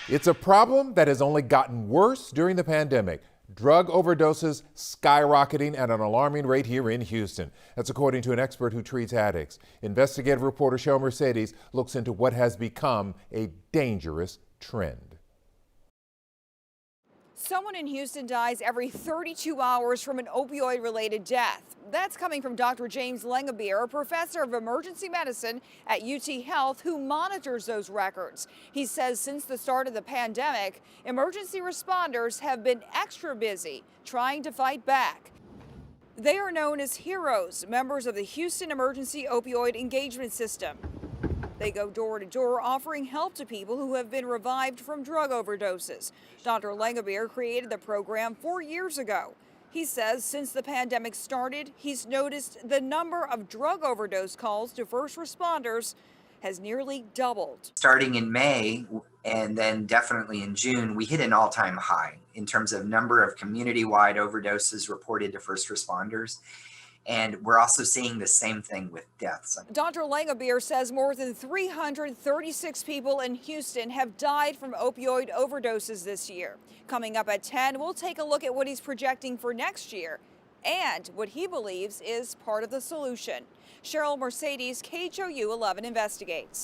It's a problem that has only gotten worse during the pandemic. Drug overdoses skyrocketing at an alarming rate here in Houston. That's according to an expert who treats addicts. Investigative reporter Cheryl Mercedes looks into what has become a dangerous trend. Someone in Houston dies every 32 hours from an opioid-related death. That's coming from Dr. James Lengabeer, a professor of emergency medicine at UT Health who monitors those records. He says since the start of the pandemic, emergency responders have been extra busy trying to fight back. They are known as heroes, members of the Houston Emergency Opioid Engagement System. They go door to door offering help to people who have been revived from drug overdoses. Dr. Lengabeer created the program 4 years ago. He says since the pandemic started, he's noticed the number of drug overdose calls to first responders has nearly doubled. Starting in May and then definitely in June, we hit an all-time high in terms of number of community-wide overdoses reported to first responders. And we're also seeing the same thing with deaths. Dr. Lengabeer says more than 336 people in Houston have died from opioid overdoses this year. Coming up at 10, we'll take a look at what he's projecting for next year and what he believes is part of the solution. Cheryl Mercedes, KHOU 11 investigates.